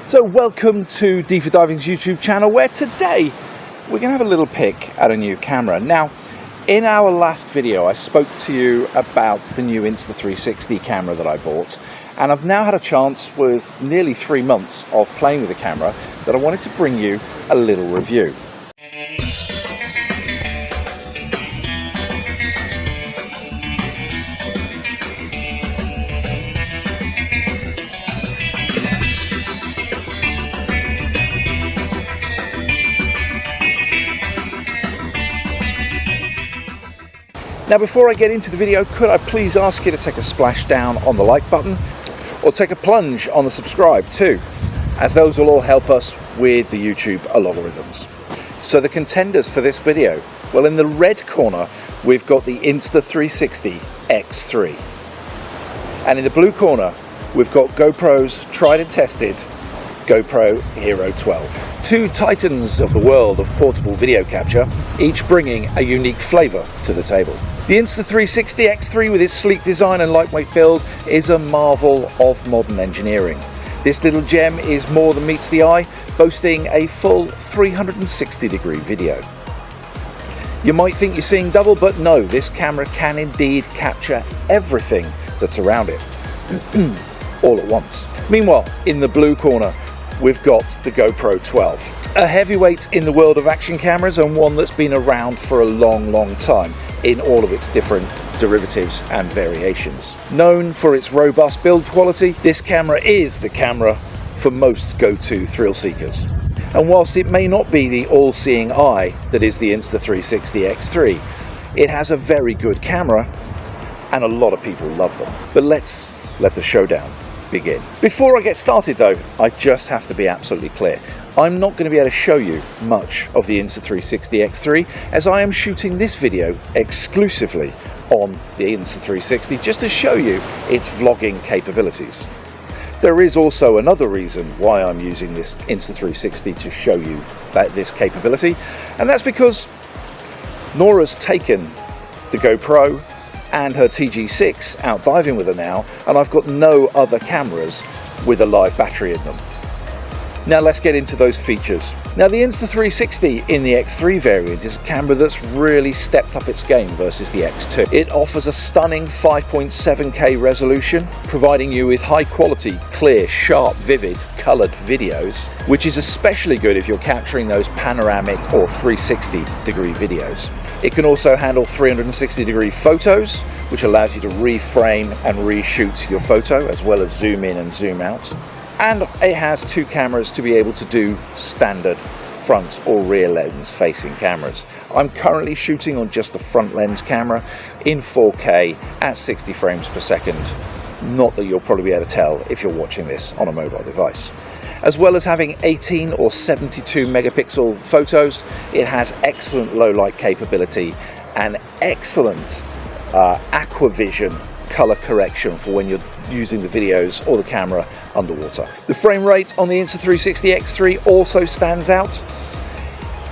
So welcome to Deefer Diving's YouTube channel, where today we're going to have a little pick at a new camera. Now, in our last video I spoke to you about the new Insta360 camera that I bought, and I've now had a chance with nearly 3 months of playing with the camera that I wanted to bring you a little review. Now, before I get into the video, could I please ask you to take a splash down on the like button, or take a plunge on the subscribe too, as those will all help us with the YouTube algorithms. So the contenders for this video, well, in the red corner we've got the Insta360 X3, and in the blue corner we've got GoPro's tried and tested GoPro Hero 12. Two titans of the world of portable video capture, each bringing a unique flavour to the table. The Insta360 X3, with its sleek design and lightweight build, is a marvel of modern engineering. This little gem is more than meets the eye, boasting a full 360-degree video. You might think you're seeing double, but no, this camera can indeed capture everything that's around it, all at once. Meanwhile, in the blue corner, we've got the GoPro12, a heavyweight in the world of action cameras, and one that's been around for a long time in all of its different derivatives and variations. Known for its robust build quality, this camera is the camera for most go-to thrill seekers. And whilst it may not be the all-seeing eye that is the Insta360 X3, it has a very good camera and a lot of people love them. But let's let the showdown begin. Before I get started though, I just have to be absolutely clear. I'm not going to be able to show you much of the Insta360 X3, as I am shooting this video exclusively on the Insta360 just to show you its vlogging capabilities. There is also another reason why I'm using this Insta360 to show you this capability, and that's because Nora's taken the GoPro and her TG6 out diving with her now, and I've got no other cameras with a live battery in them. Now let's get into those features. Now, the Insta360 in the X3 variant is a camera that's really stepped up its game versus the X2. It offers a stunning 5.7K resolution, providing you with high quality, clear, sharp, vivid, coloured videos, which is especially good if you're capturing those panoramic or 360-degree videos. It can also handle 360-degree photos, which allows you to reframe and reshoot your photo, as well as zoom in and zoom out. And it has two cameras to be able to do standard front or rear lens facing cameras. I'm currently shooting on just the front lens camera in 4K at 60 frames per second. Not that you'll probably be able to tell if you're watching this on a mobile device. As well as having 18 or 72 megapixel photos, it has excellent low light capability and excellent aquavision color correction for when you're using the videos or the camera underwater. The frame rate on the Insta360 X3 also stands out.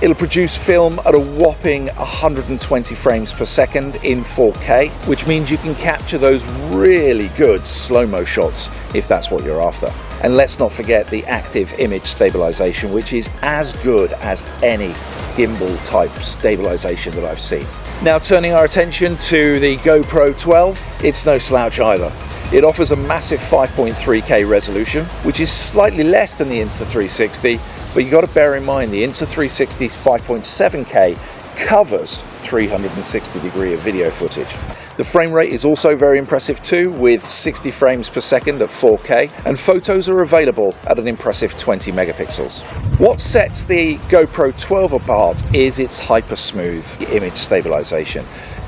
It'll produce film at a whopping 120 frames per second in 4K, which means you can capture those really good slow-mo shots if that's what you're after. And let's not forget the active image stabilization, which is as good as any gimbal type stabilization that I've seen. Now, turning our attention to the GoPro12, it's no slouch either. It offers a massive 5.3K resolution, which is slightly less than the Insta360, but you've got to bear in mind the Insta360's 5.7K covers 360-degree of video footage. The frame rate is also very impressive too, with 60 frames per second at 4K, and photos are available at an impressive 20 megapixels. What sets the GoPro12 apart is its hyper smooth image stabilization.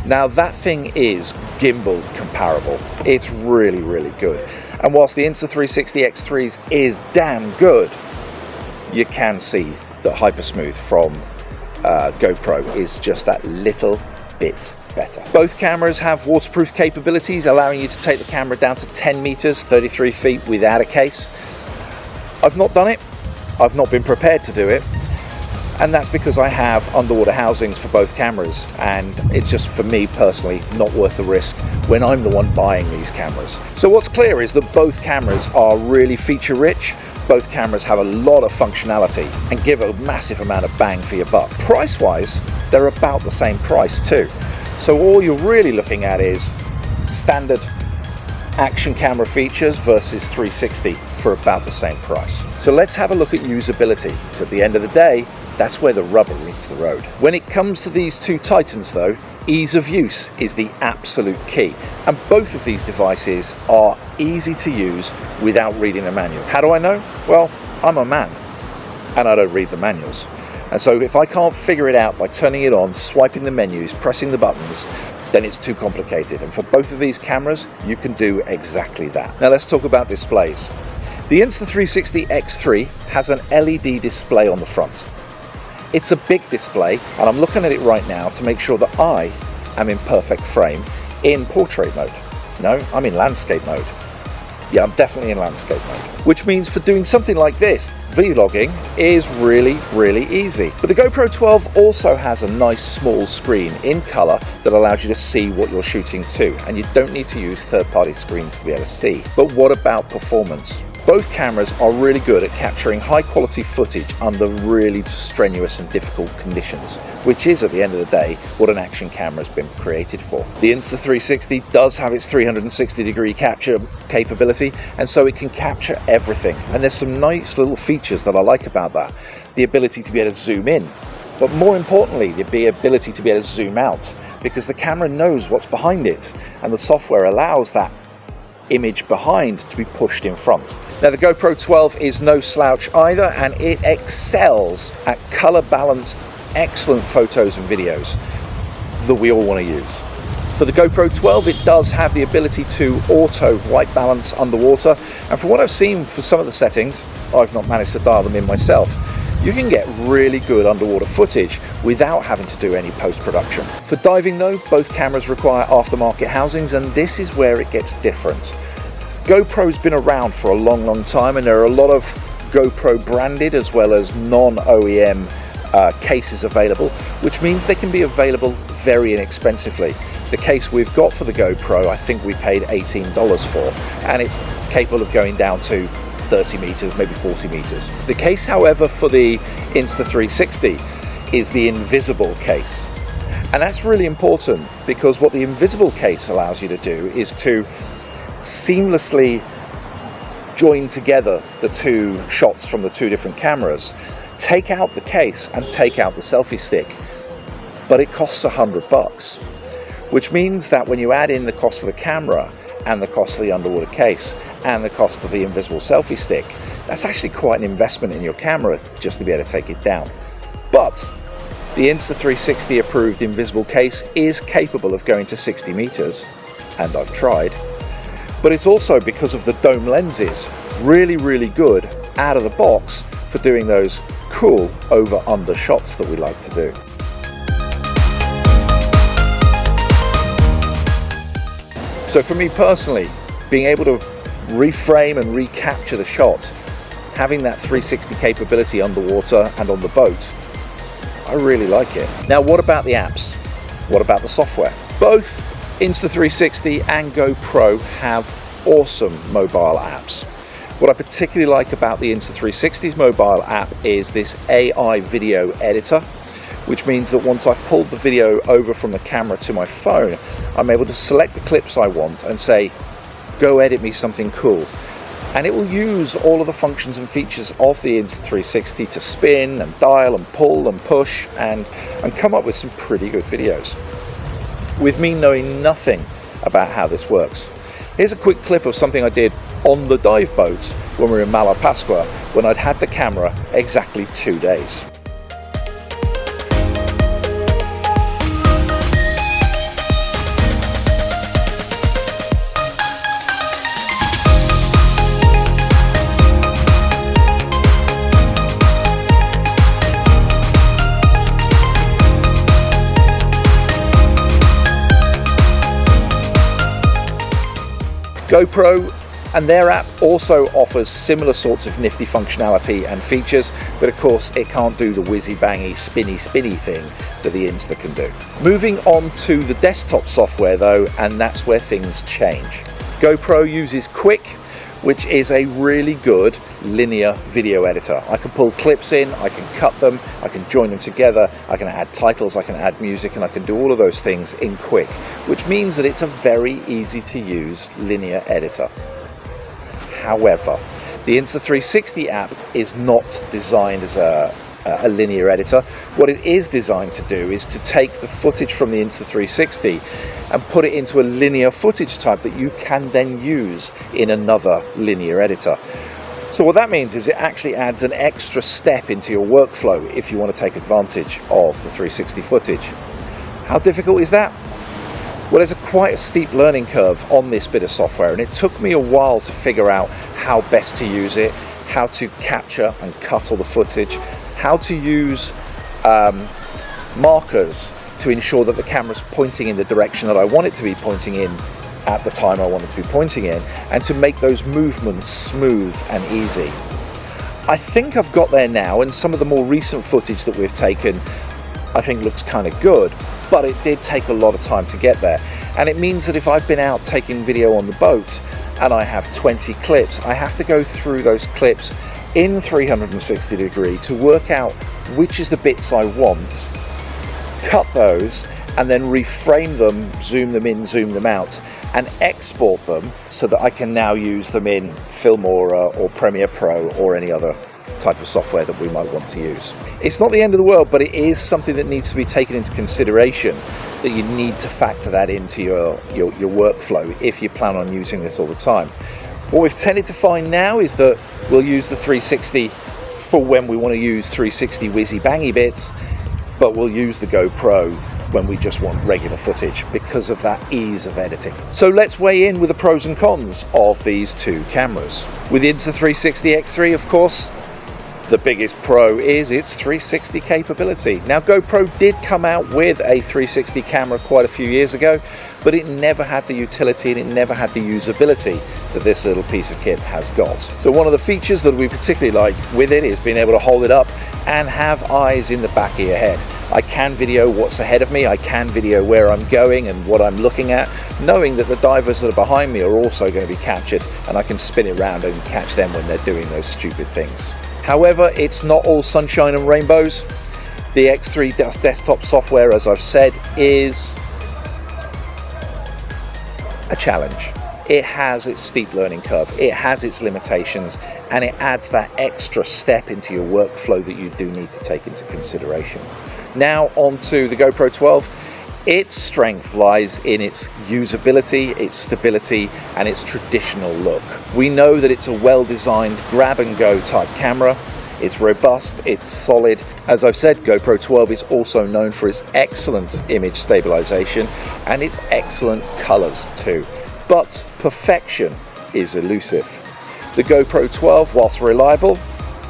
Now, that thing is gimbal comparable. It's really good. And whilst the Insta360 X3's is damn good, you can see that hypersmooth from GoPro is just that little bit better. Both cameras have waterproof capabilities, allowing you to take the camera down to 10 meters, 33 feet without a case. I've not done it. I've not been prepared to do it. And that's because I have underwater housings for both cameras, and it's just, for me personally, not worth the risk when I'm the one buying these cameras. So what's clear is that both cameras are really feature rich, Both cameras have a lot of functionality and give a massive amount of bang for your buck. Price-wise, they're about the same price too. So all you're really looking at is standard action camera features versus 360 for about the same price. So let's have a look at usability, because at the end of the day, that's where the rubber meets the road. When it comes to these two titans though, ease of use is the absolute key. And both of these devices are easy to use without reading a manual. How do I know? Well, I'm a man and I don't read the manuals. And so if I can't figure it out by turning it on, swiping the menus, pressing the buttons, then it's too complicated. And for both of these cameras, you can do exactly that. Now let's talk about displays. The Insta360 X3 has an LED display on the front. It's a big display, and I'm looking at it right now to make sure that I am in perfect frame in portrait mode. No, I'm in landscape mode. Yeah, I'm definitely in landscape mode. Which means for doing something like this, vlogging is really, really easy. But the GoPro12 also has a nice small screen in color that allows you to see what you're shooting to, and you don't need to use third-party screens to be able to see. But what about performance? Both cameras are really good at capturing high quality footage under really strenuous and difficult conditions, which is at the end of the day what an action camera has been created for. The Insta360 does have its 360-degree capture capability, and so it can capture everything. And there's some nice little features that I like about that. The ability to be able to zoom in, but more importantly, the ability to be able to zoom out, because the camera knows what's behind it, and the software allows that image behind to be pushed in front. Now the GoPro12 is no slouch either, and it excels at color balanced, excellent photos and videos that we all want to use. For the GoPro12, it does have the ability to auto white balance underwater, and from what I've seen for some of the settings, I've not managed to dial them in myself, you can get really good underwater footage without having to do any post-production. For diving though, both cameras require aftermarket housings, and this is where it gets different. GoPro's been around for a long time, and there are a lot of GoPro branded as well as non-OEM cases available, which means they can be available very inexpensively. The case we've got for the GoPro, I think we paid $18 for, and it's capable of going down to 30 meters, maybe 40 meters. The case, however, for the Insta360 is the invisible case. And that's really important, because what the invisible case allows you to do is to seamlessly join together the two shots from the two different cameras, take out the case and take out the selfie stick, but it costs $100, which means that when you add in the cost of the camera and the cost of the underwater case and the cost of the invisible selfie stick, that's actually quite an investment in your camera just to be able to take it down. But the Insta360 approved invisible case is capable of going to 60 meters, and I've tried, but it's also, because of the dome lenses, really good out of the box for doing those cool over-under shots that we like to do. So for me personally, being able to reframe and recapture the shot, having that 360 capability underwater and on the boat, I really like it. Now what about the apps? What about the software? Both Insta360 and GoPro have awesome mobile apps. What I particularly like about the Insta360's mobile app is this AI video editor, which means that once I've pulled the video over from the camera to my phone, I'm able to select the clips I want and say, go edit me something cool. And it will use all of the functions and features of the Insta360 to spin and dial and pull and push and come up with some pretty good videos, with me knowing nothing about how this works. Here's a quick clip of something I did on the dive boat when we were in Malapascua, when I'd had the camera exactly 2 days. GoPro and their app also offers similar sorts of nifty functionality and features, but of course it can't do the whizzy-bangy, spinny thing that the Insta can do. Moving on to the desktop software though, and that's where things change. GoPro uses Quick, which is a really good linear video editor. I can pull clips in, I can cut them, I can join them together, I can add titles, I can add music, and I can do all of those things in quick, which means that it's a very easy to use linear editor. However, the Insta360 app is not designed as a linear editor. What it is designed to do is to take the footage from the Insta360 and put it into a linear footage type that you can then use in another linear editor. So what that means is it actually adds an extra step into your workflow if you want to take advantage of the 360 footage. How difficult is that? Well, there's quite a steep learning curve on this bit of software, and it took me a while to figure out how best to use it, how to capture and cut all the footage, how to use markers to ensure that the camera's pointing in the direction that I want it to be pointing in at the time I want it to be pointing in, and to make those movements smooth and easy. I think I've got there now, and some of the more recent footage that we've taken I think looks kind of good, but it did take a lot of time to get there. And it means that if I've been out taking video on the boat and I have 20 clips, I have to go through those clips in 360 degree to work out which is the bits I want, cut those, and then reframe them, zoom them in, zoom them out, and export them so that I can now use them in Filmora or Premiere Pro or any other type of software that we might want to use. It's not the end of the world, but it is something that needs to be taken into consideration, that you need to factor that into your workflow if you plan on using this all the time. What we've tended to find now is that we'll use the 360 for when we want to use 360 whizzy bangy bits, but we'll use the GoPro when we just want regular footage because of that ease of editing. So let's weigh in with the pros and cons of these two cameras. With the Insta360 X3, of course, the biggest pro is its 360 capability. Now, GoPro did come out with a 360 camera quite a few years ago, but it never had the utility and it never had the usability that this little piece of kit has got. So one of the features that we particularly like with it is being able to hold it up and have eyes in the back of your head. I can video what's ahead of me, I can video where I'm going and what I'm looking at, knowing that the divers that are behind me are also going to be captured, and I can spin it around and catch them when they're doing those stupid things. However, it's not all sunshine and rainbows. The X3 desktop software, as I've said, is a challenge. It has its steep learning curve, it has its limitations, and it adds that extra step into your workflow that you do need to take into consideration. Now onto the GoPro 12. Its strength lies in its usability, its stability, and its traditional look. We know that it's a well-designed grab-and-go type camera. It's robust, it's solid. As I've said, GoPro 12 is also known for its excellent image stabilization and its excellent colors too. But perfection is elusive. The GoPro 12, whilst reliable,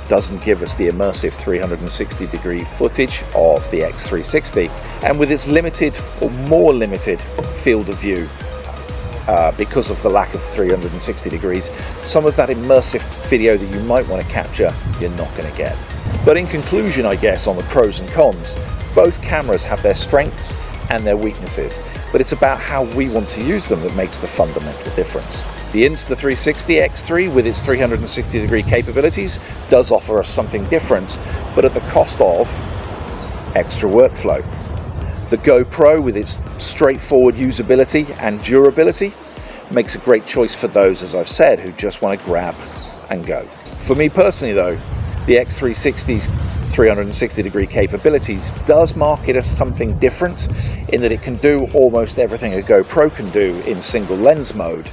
doesn't give us the immersive 360 degree footage of the X360, and with its limited or more limited field of view because of the lack of 360 degrees, some of that immersive video that you might want to capture you're not going to get. But in conclusion, I guess, on the pros and cons, both cameras have their strengths and their weaknesses, but it's about how we want to use them that makes the fundamental difference. The Insta360 X3 with its 360 degree capabilities does offer us something different, but at the cost of extra workflow. The GoPro with its straightforward usability and durability makes a great choice for those, as I've said, who just want to grab and go. For me personally though, the X360's 360 degree capabilities does mark it as something different in that it can do almost everything a GoPro can do in single lens mode,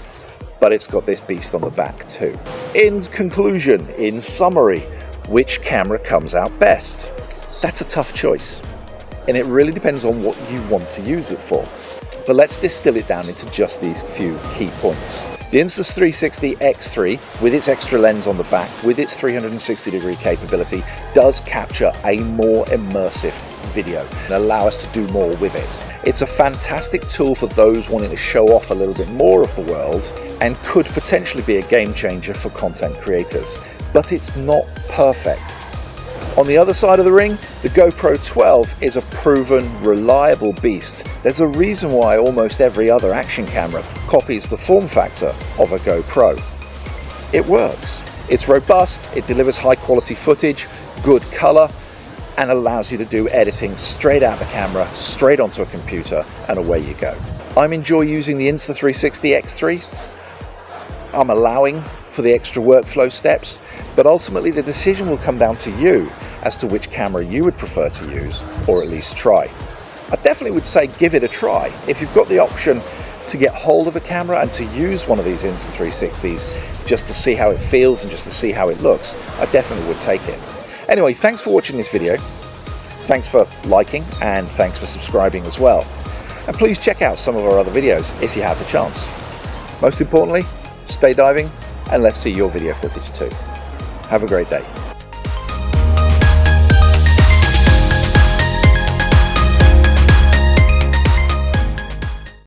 but it's got this beast on the back too. In conclusion, in summary, which camera comes out best? That's a tough choice, and it really depends on what you want to use it for. But let's distill it down into just these few key points. The Insta360 X3, with its extra lens on the back, with its 360 degree capability, does capture a more immersive video and allow us to do more with it. It's a fantastic tool for those wanting to show off a little bit more of the world and could potentially be a game changer for content creators, but it's not perfect. On the other side of the ring, the GoPro 12 is a proven, reliable beast. There's a reason why almost every other action camera copies the form factor of a GoPro. it works. It's robust, it delivers high quality footage, good color, and allows you to do editing straight out the camera, straight onto a computer, and away you go. I'm enjoying using the Insta360 X3. I'm allowing for the extra workflow steps, but ultimately the decision will come down to you as to which camera you would prefer to use, or at least try. I definitely would say give it a try. If you've got the option to get hold of a camera and to use one of these Insta360s just to see how it feels and just to see how it looks, I definitely would take it. Anyway, thanks for watching this video. Thanks for liking and thanks for subscribing as well. And please check out some of our other videos if you have the chance. Most importantly, stay diving and let's see your video footage too. Have a great day.